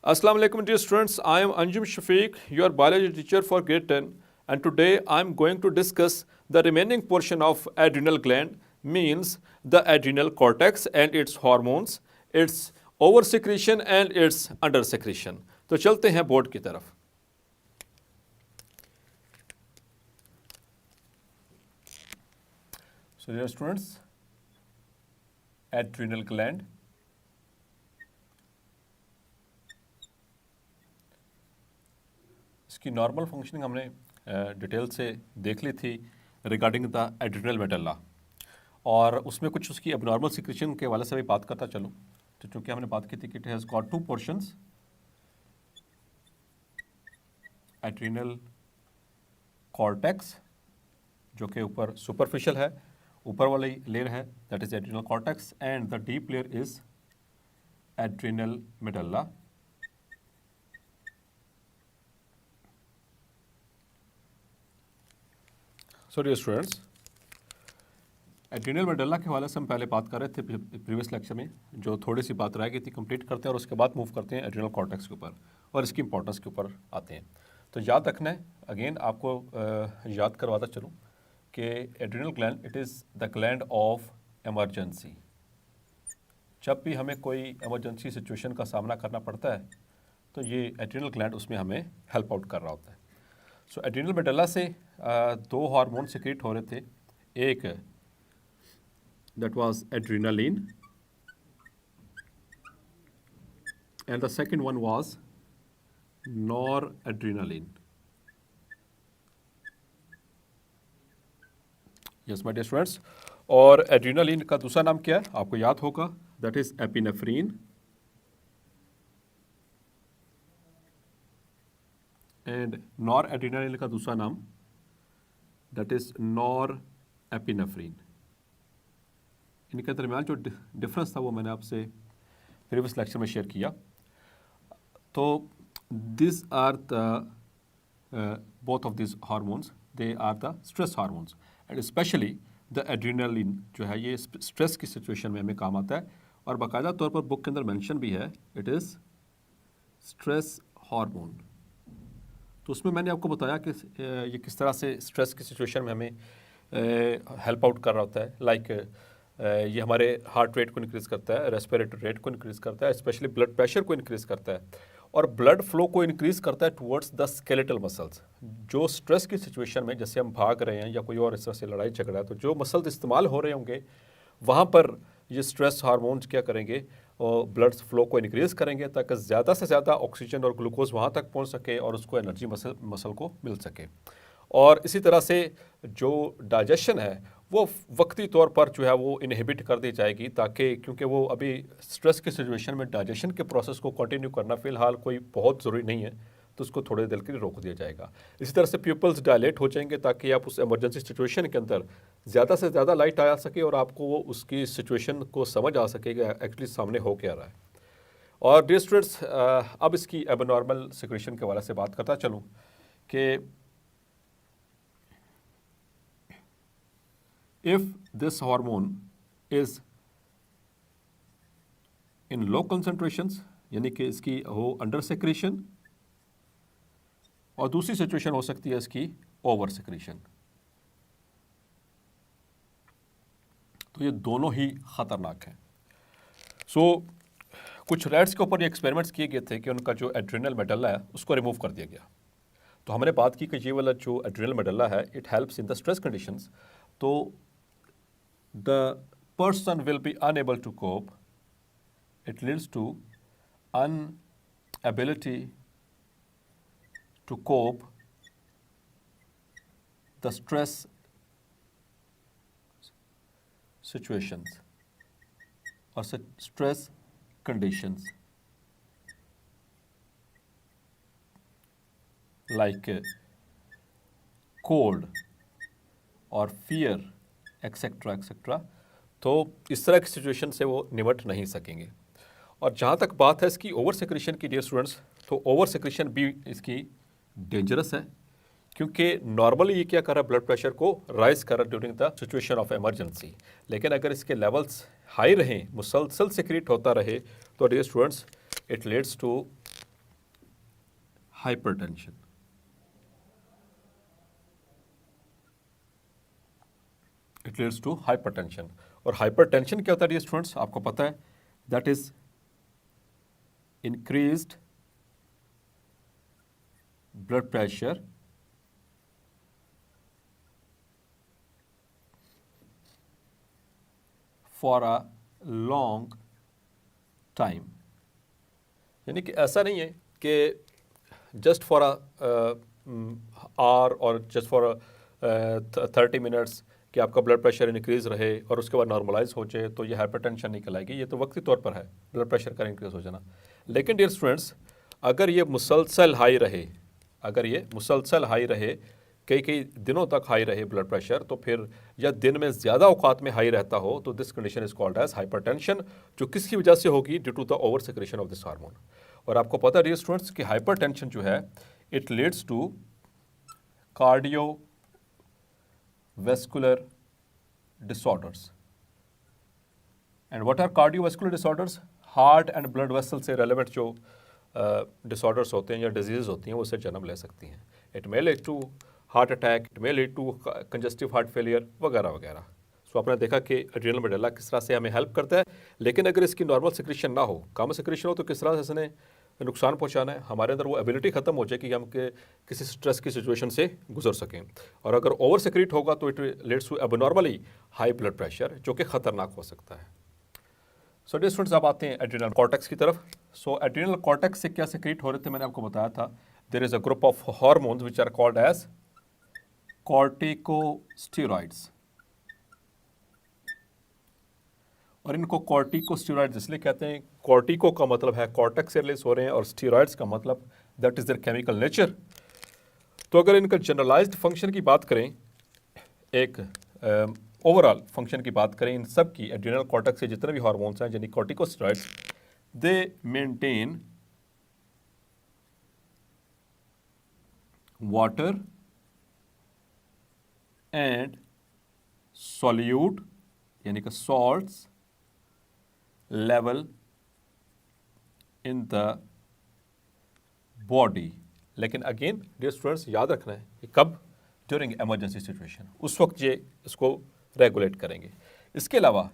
Assalamu alaikum dear students, I am Anjum Shafiq, your biology teacher for grade 10, and today I am going to discuss the remaining portion of adrenal gland, means the adrenal cortex and its hormones, its over-secretion and its under-secretion. तो चलते हैं board की तरफ. So dear students, adrenal gland. इसकी normal functioning हमने detail से देख ली थी रिगार्डिंग द एड्रिनल मेडल्ला, और उसमें कुछ उसकी एबनॉर्मल सिक्रेशन के वाले से भी बात करता चलूँ. तो चूँकि हमने बात की थी कि it has got two portions, adrenal cortex जो कि ऊपर सुपरफिशियल है, ऊपर वाली लेयर है that is adrenal cortex, and the deep layer is adrenal medulla. So dear students, adrenal medulla के हवाले से हम पहले बात कर रहे थे प्रीवियस लेक्चर में. जो थोड़ी सी बात रह गई थी कंप्लीट करते हैं और उसके बाद मूव करते हैं एड्रिनल कॉर्टेक्स के ऊपर और इसकी इंपॉर्टेंस के ऊपर आते हैं. तो याद रखना है, अगेन आपको याद करवाता चलूँ कि adrenal gland it is the gland of emergency. जब भी हमें कोई एमरजेंसी सिचुएशन का सामना करना पड़ता है तो ये एड्रिनल ग्लैंड उसमें हमें हेल्प आउट कर रहा होता है. सो एड्रिनल मेडल्ला से दो हार्मोन सिक्रेट हो रहे थे. एक that was adrenaline and the second one was noradrenaline. Yes my dear students, और एड्रिनालिन का दूसरा नाम क्या है आपको याद होगा, that is epinephrine, and noradrenaline का दूसरा नाम दैट इज नॉरएपिनेफ्रीन. इनके दरमियान जो डिफरेंस था वो मैंने आपसे प्रीवियस लेक्चर में शेयर किया. तो these are the both of these hormones, they are the stress hormones, and especially the adrenaline जो है ये स्ट्रेस की सिचुएशन में हमें काम आता है, और बाकायदा तौर पर बुक के अंदर मेंशन भी है इट इज़ स्ट्रेस हार्मोन. तो उसमें मैंने आपको बताया कि ये किस तरह से स्ट्रेस की सिचुएशन में हमें हेल्प आउट कर रहा होता है. लाइक ये हमारे हार्ट रेट को इंक्रीज़ करता है, रेस्पिरेटरी रेट को इंक्रीज़ करता है, स्पेशली ब्लड प्रेशर को इंक्रीज़ करता है, और ब्लड फ्लो को इंक्रीज़ करता है टुवर्ड्स द स्केलेटल मसल्स. जो स्ट्रेस की सिचुएशन में जैसे हम भाग रहे हैं या कोई और इस तरह से लड़ाई झगड़ा है तो जो मसल्स इस्तेमाल हो रहे होंगे वहाँ पर ये स्ट्रेस हार्मोन्स क्या करेंगे और ब्लड फ्लो को इंक्रीज़ करेंगे ताकि ज़्यादा से ज़्यादा ऑक्सीजन और ग्लूकोज वहाँ तक पहुँच सके और उसको एनर्जी मसल को मिल सके. और इसी तरह से जो डाइजेशन है वो वक्ती तौर पर जो है वो इनहिबिट कर दी जाएगी, ताकि क्योंकि वो अभी स्ट्रेस की सिचुएशन में डाइजेशन के प्रोसेस को कंटिन्यू करना फ़िलहाल कोई बहुत ज़रूरी नहीं है, तो उसको थोड़ी देर के लिए रोक दिया जाएगा. इसी तरह से प्यूपल्स डायलेट हो जाएंगे ताकि आप उस एमरजेंसी सिचुएशन के अंदर ज़्यादा से ज़्यादा लाइट आ सके और आपको वो उसकी सिचुएशन को समझ आ सके कि एक्चुअली सामने हो क्या रहा है. और डियर स्टूडेंट्स, अब इसकी एबनॉर्मल सिक्रेशन के वाले से बात करता चलूँ कि if this hormone is in low concentrations, यानी कि इसकी हो अंडर सेक्रेशन, और दूसरी सिचुएशन हो सकती है इसकी ओवर सेक्रेशन. तो ये दोनों ही खतरनाक हैं. सो कुछ रैट्स के ऊपर ये एक्सपेरिमेंट्स किए गए थे कि उनका जो एड्रिनल मेडल्ला है उसको रिमूव कर दिया गया. तो हमने बात की कि ये वाला जो एड्रिनल मेडल्ला है it helps in the stress conditions. तो the person will be unable to cope. It leads to inability to cope the stress situations or stress conditions like cold or fear etcetera etcetera. तो इस तरह की situation से वो निपट नहीं सकेंगे. और जहाँ तक बात है इसकी ओवर सेक्रेशन की डियर स्टूडेंट्स, तो ओवर सेक्रेशन भी इसकी डेंजरस है, क्योंकि नॉर्मली ये क्या कर रहा है ब्लड प्रेशर को राइज कर रहा है during the situation of emergency. लेकिन अगर इसके लेवल्स हाई रहें, मुसलसल सिक्रेट होता रहे, तो dear students it leads to hypertension. It leads to hypertension. और hypertension क्या होता है स्टूडेंट्स, आपको पता है, that is increased blood pressure for a long time. यानी कि ऐसा नहीं है कि जस्ट फॉर आवर और जस्ट फॉर 30 मिनट्स कि आपका ब्लड प्रेशर इंक्रीज़ रहे और उसके बाद नॉर्मलाइज हो जाए तो ये हाइपरटेंशन नहीं कहलाएगी, ये तो वक्ती तौर पर है ब्लड प्रेशर का इंक्रीज हो जाना। लेकिन डियर स्टूडेंट्स, अगर ये मुसलसल हाई रहे, अगर ये मुसलसल हाई रहे, कई कई दिनों तक हाई रहे ब्लड प्रेशर, तो फिर या दिन में ज़्यादा औकात में हाई रहता हो, तो this condition is called as hypertension, जो किसकी वजह से होगी? Due to the over secretion of this hormone. और आपको पता है डियर स्टूडेंट्स कि हाइपरटेंशन जो है it leads to cardiovascular disorders. And what are cardiovascular disorders? Heart and blood vessel से रेलेवेंट जो डिसऑर्डर्स होते हैं या डिजीज़ होती हैं वो उससे जन्म ले सकती हैं। It may lead to heart attack, it may lead to congestive heart failure वगैरह वगैरह। सो आपने देखा कि एड्रिनल मेडुला किस तरह से हमें हेल्प करता है, लेकिन अगर इसकी नॉर्मल सिक्रेशन ना हो, कम सिक्रेशन हो, तो किस तरह से इसने नुकसान पहुंचाना है, हमारे अंदर वो एबिलिटी ख़त्म हो जाए कि हम किसी स्ट्रेस की सिचुएशन से गुजर सकें। और अगर ओवर सिक्रेट होगा तो it leads to abnormally high blood pressure, जो कि ख़तरनाक हो सकता है। सो डियर स्टूडेंट्स, अब आते हैं एड्रिनल कॉर्टेक्स की तरफ। सो एड्रिनल कॉर्टेक्स से क्या सिक्रेट हो रहे थे, मैंने आपको बताया था, there is a group of hormones which are called as corticosteroids. और इनको कॉर्टिकोस्टेरॉइड्स इसलिए कहते हैं, कॉर्टिको का मतलब है कॉर्टेक्स से रिलीज हो रहे हैं और स्टेरॉइड्स का मतलब that is there chemical nature. तो अगर इनका जनरलाइज्ड फंक्शन की बात करें, एक ओवरऑल फंक्शन की बात करें, इन सब की एड्रिनल कॉर्टेक्स से जितने भी हार्मोन्स हैं यानी corticosteroids, they maintain water and solute यानी कि salts level in the body. लेकिन अगेन डियर स्टूडेंट्स, याद रखना है कि कब? ड्यूरिंग इमरजेंसी सिचुएशन, उस वक्त ये इसको रेगुलेट करेंगे। इसके अलावा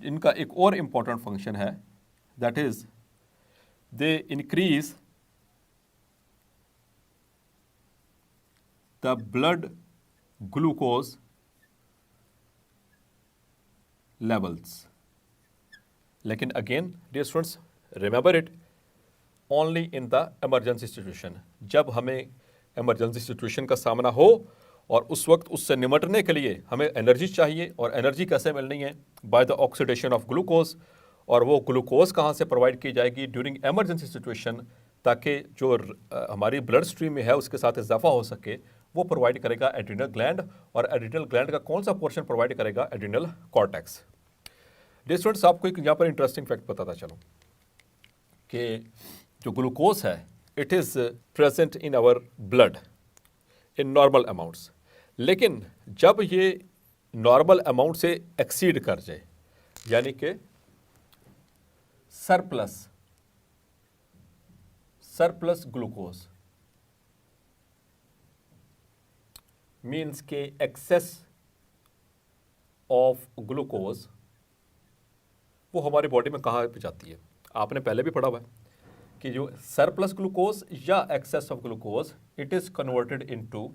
इनका एक और इम्पॉर्टेंट फंक्शन है, that is they increase the blood glucose levels. लेकिन again dear students, remember it, only in the emergency situation, जब हमें इमरजेंसी सिचुएशन का सामना हो और उस वक्त उससे निमटने के लिए हमें एनर्जी चाहिए। और एनर्जी कैसे मिलनी है? By the oxidation of glucose. और वो ग्लूकोज कहाँ से प्रोवाइड की जाएगी? ड्यूरिंग इमरजेंसी सिचुएशन, ताकि जो हमारी ब्लड स्ट्रीम में है उसके साथ इजाफा हो सके, वो प्रोवाइड करेगा एड्रिनल ग्लैंड। और एड्रिनल ग्लैंड का कौन सा पोर्शन प्रोवाइड करेगा? Adrenal cortex. डियर स्टूडेंट्स, आपको एक यहाँ पर इंटरेस्टिंग फैक्ट बताता चलूँ कि जो ग्लूकोज है it is present in our blood in normal amounts, लेकिन जब ये नॉर्मल अमाउंट से एक्सीड कर जाए, यानी कि सरप्लस ग्लूकोज मीन्स के एक्सेस ऑफ ग्लूकोज, वो हमारी बॉडी में कहाँ पे जाती है? आपने पहले भी पढ़ा हुआ है कि जो सरप्लस ग्लूकोज या excess of glucose, it is converted into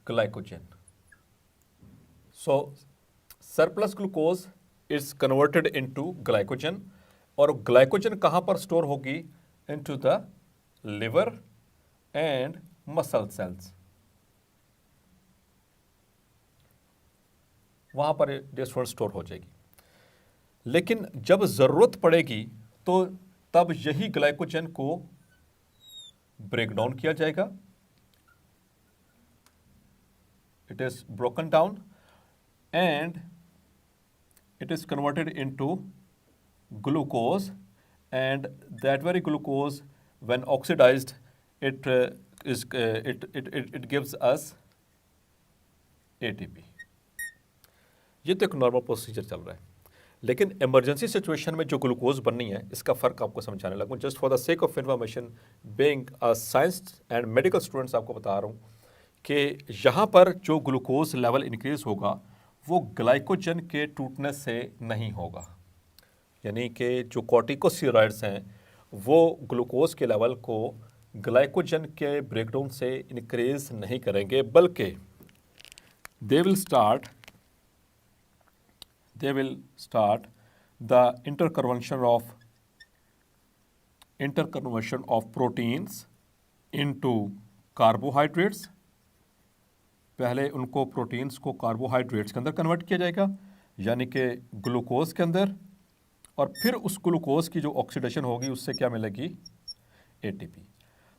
glycogen. So surplus glucose is converted into glycogen, और ग्लाइकोजन कहाँ पर स्टोर होगी? Into the liver and muscle cells, वहाँ पर डिस्टोर स्टोर हो जाएगी। लेकिन जब ज़रूरत पड़ेगी तो तब यही ग्लाइकोजन को ब्रेक डाउन किया जाएगा, it is broken down and it is converted into glucose, and that very glucose when oxidised it gives us ATP। ये तो एक नॉर्मल प्रोसीजर चल रहा है। लेकिन इमरजेंसी सिचुएशन में जो ग्लूकोज बननी है इसका फ़र्क आपको समझाने लगूँ। Just for the sake of information, being a science and medical students आपको बता रहा हूँ कि यहाँ पर जो ग्लूकोज लेवल इंक्रीज होगा वो ग्लाइकोजन के टूटने से नहीं होगा, यानी कि जो कॉर्टिकोस्टेरॉइड्स हैं वो ग्लूकोज के लेवल को ग्लाइकोजन के ब्रेकडाउन से इंक्रीज नहीं करेंगे, बल्कि they will start the interconversion of proteins into carbohydrates। पहले उनको प्रोटीन्स को कार्बोहाइड्रेट्स के अंदर कन्वर्ट किया जाएगा, यानी कि ग्लूकोज के अंदर, और फिर उस ग्लूकोज की जो ऑक्सीडेशन होगी उससे क्या मिलेगी, एटीपी।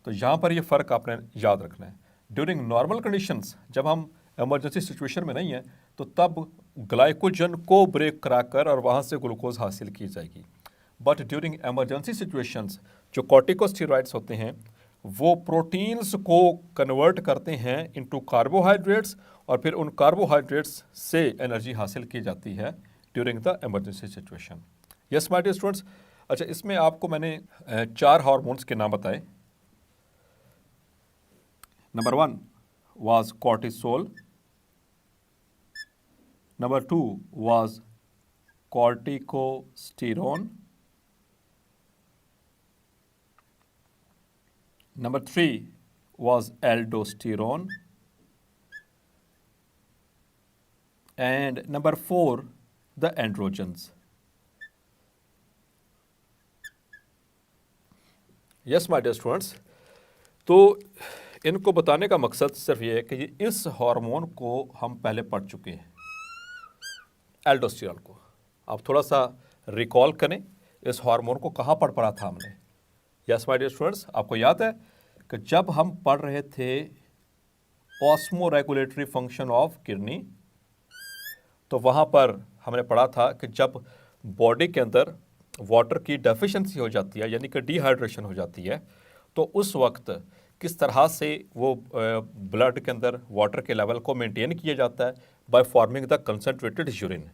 तो यहाँ पर ये फ़र्क आपने याद रखना है। ड्यूरिंग नॉर्मल कंडीशंस, जब हम इमरजेंसी सिचुएशन में नहीं है, तो तब ग्लाइकोजन को ब्रेक कराकर और वहाँ से ग्लूकोज हासिल की जाएगी। बट ड्यूरिंग इमरजेंसी सिचुएशंस जो कॉर्टिकोस्टेरॉइड्स होते हैं वो प्रोटीन्स को कन्वर्ट करते हैं इनटू कार्बोहाइड्रेट्स, और फिर उन कार्बोहाइड्रेट्स से एनर्जी हासिल की जाती है during the emergency situation. Yes my dear students. अच्छा, इसमें आपको मैंने 4 हार्मोन्स के नाम बताए। Number 1 was cortisol, number 2 was corticosterone, number 3 was aldosterone, and number 4 the androgens। yes my dear students, तो इनको बताने का मकसद सिर्फ ये है कि इस हार्मोन को हम पहले पढ़ चुके हैं, एल्डोस्टेरॉन को। आप थोड़ा सा रिकॉल करें, इस हार्मोन को कहाँ पढ़ पढ़ा था हमने। यस माय डियर स्टूडेंट्स, आपको याद है कि जब हम पढ़ रहे थे osmo regulatory function of kidney, तो वहाँ पर हमने पढ़ा था कि जब बॉडी के अंदर वाटर की डेफिशिएंसी हो जाती है, यानी कि डिहाइड्रेशन हो जाती है, तो उस वक्त किस तरह से वो ब्लड के अंदर वाटर के लेवल को मेंटेन किया जाता है, by forming the concentrated urine.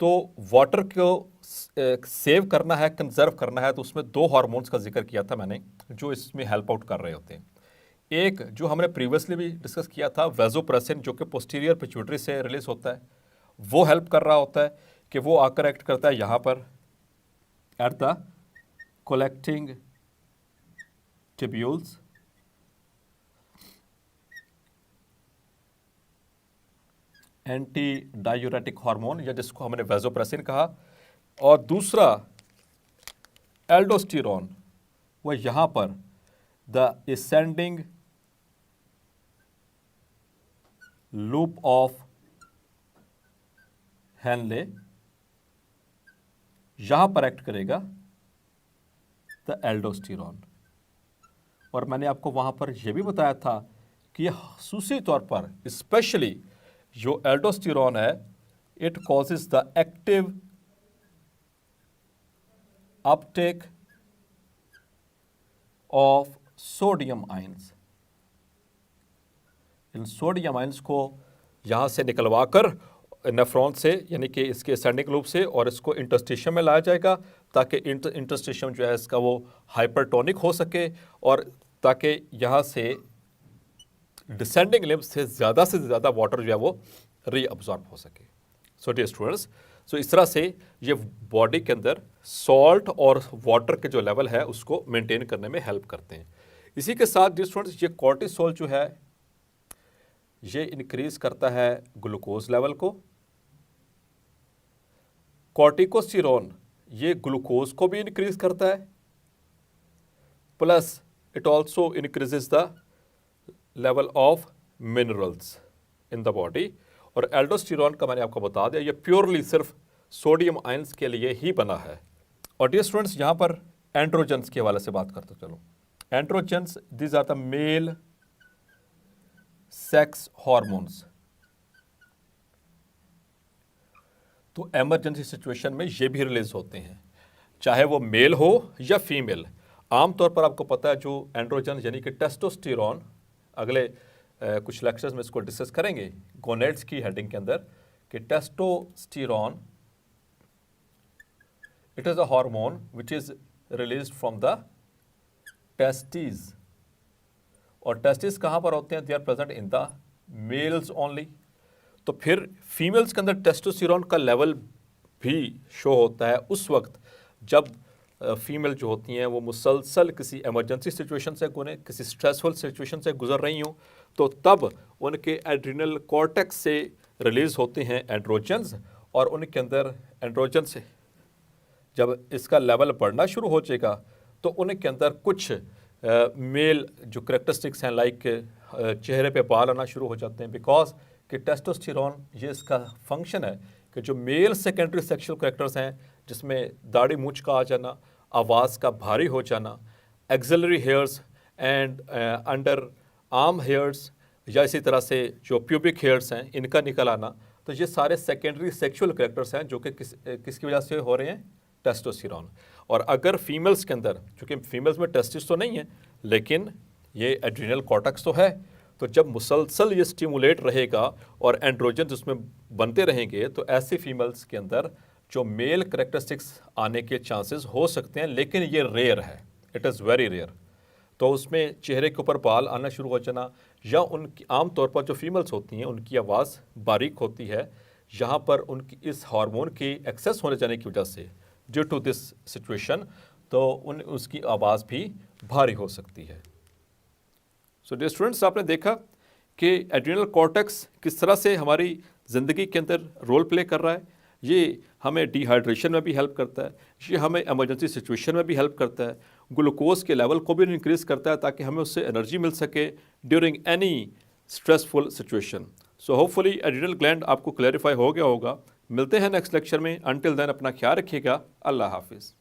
तो वाटर को सेव करना है, कंजर्व करना है, तो उसमें 2 हार्मोन्स का जिक्र किया था मैंने जो इसमें हेल्प आउट कर रहे होते हैं। एक जो हमने प्रीवियसली भी डिस्कस किया था, वैसोप्रेसिन, जो कि पोस्टीरियर पिट्यूटरी से रिलीज होता है, वो हेल्प कर रहा होता है कि वो आकर एक्ट करता है यहाँ पर at the collecting tubules, anti diuretic hormone, या जिसको हमने वैसोप्रेसिन कहा। और दूसरा एल्डोस्टेरॉन, वह यहाँ पर the ascending loop of Henle, यहाँ पर एक्ट करेगा द एल्डोस्टेरॉन। और मैंने आपको वहाँ पर यह भी बताया था कि यह खसूसी तौर पर स्पेशली जो एल्डोस्टेरॉन है, it causes the active Uptake of sodium ions. In sodium ions को यहाँ से निकलवाकर नेफ्रॉन से, यानी कि इसके असेंडिंग लूप से, और इसको इंटरस्टिशियम में लाया जाएगा ताकि इंटरस्टिशियम जो है इसका वो हाइपरटोनिक हो सके, और ताकि यहाँ से डिसेंडिंग लिम्ब से ज़्यादा वाटर जो है वो रीअब्जॉर्ब हो सके। सो डियर स्टूडेंट्स, सो इस तरह से ये बॉडी के अंदर सॉल्ट और वाटर के जो लेवल है उसको मेंटेन करने में हेल्प करते हैं। इसी के साथ डियर स्टूडेंट्स, ये कॉर्टिसोल जो है ये इंक्रीज करता है ग्लूकोज लेवल को। कॉर्टिकोस्टेरॉन ये ग्लूकोज को भी इंक्रीज करता है, plus it also increases the level of minerals in the body. और एल्डोस्टेरॉन का मैंने आपको बता दिया, ये प्योरली सिर्फ सोडियम आयंस के लिए ही बना है। और डियर स्टूडेंट्स, यहाँ पर एंड्रोजेंस के हवाले से बात करते चलो। Androgens, these are the male sex hormones. तो इमरजेंसी सिचुएशन में ये भी रिलीज होते हैं, चाहे वो मेल हो या फीमेल। आमतौर पर आपको पता है जो एंड्रोजन यानी कि टेस्टोस्टेरॉन, अगले कुछ लेक्चर्स में इसको डिस्कस करेंगे गोनेड्स की हेडिंग के अंदर, कि testosterone it is a hormone which is released from the testis. और टेस्टिस कहाँ पर होते हैं? They are present in the males only. तो फिर फीमेल्स के अंदर टेस्टोस्टेरोन का लेवल भी शो होता है उस वक्त जब फीमेल जो होती हैं वो मुसलसल किसी इमरजेंसी सिचुएशन से किसी स्ट्रेसफुल सिचुएशन से गुजर रही हों, तो तब उनके एड्रिनल कॉर्टेक्स से रिलीज़ होते हैं एंड्रोजन्स, और उनके अंदर एंड्रोजन से जब इसका लेवल बढ़ना शुरू हो जाएगा तो उनके अंदर कुछ मेल जो करेक्टरिस्टिक्स हैं, लाइक चेहरे पे बाल आना शुरू हो जाते हैं, बिकॉज कि टेस्टोस्टेरोन ये इसका फंक्शन है कि जो मेल सेकेंडरी सेक्सुअल करेक्टर्स हैं जिसमें दाढ़ी मूंछ का आ जाना, आवाज़ का भारी हो जाना, axillary hairs and under arm hairs, या इसी तरह से जो प्यूबिक हेयर्स हैं इनका निकल आना, तो ये सारे सेकेंडरी सेक्सुअल करेक्टर्स हैं जो कि किसकी वजह से हो रहे हैं? टेस्टोस्टेरोन। और अगर फीमेल्स के अंदर, चूँकि फीमेल्स में टेस्टिस तो नहीं है लेकिन ये एड्रिनल कॉर्टेक्स तो है, तो जब मुसलसल ये स्टिमुलेट रहेगा और एंड्रोजन उसमें बनते रहेंगे तो ऐसी फीमेल्स के अंदर जो मेल करेक्टरिस्टिक्स आने के चांसेस हो सकते हैं, लेकिन ये रेयर है, इट इज़ वेरी रेयर। तो उसमें चेहरे के ऊपर बाल आना शुरू हो जाना, या उनकी आम तौर पर जो फीमेल्स होती हैं उनकी आवाज़ बारीक होती है, यहाँ पर उनकी इस हार्मोन के एक्सेस होने जाने की वजह से ड्यू टू दिस सिचुएशन तो उसकी आवाज़ भी भारी हो सकती है। सो डियर स्टूडेंट्स, आपने देखा कि एड्रिनल कॉर्टेक्स किस तरह से हमारी ज़िंदगी के अंदर रोल प्ले कर रहा है। ये हमें डिहाइड्रेशन में भी हेल्प करता है, ये हमें इमरजेंसी सिचुएशन में भी हेल्प करता है, ग्लूकोज के लेवल को भी इंक्रीज़ करता है ताकि हमें उससे एनर्जी मिल सके during any stressful situation. So hopefully adrenal gland आपको क्लैरिफाई हो गया होगा। मिलते हैं नेक्स्ट लेक्चर में। अंटिल देन अपना ख्याल रखिएगा। अल्लाह हाफिज़।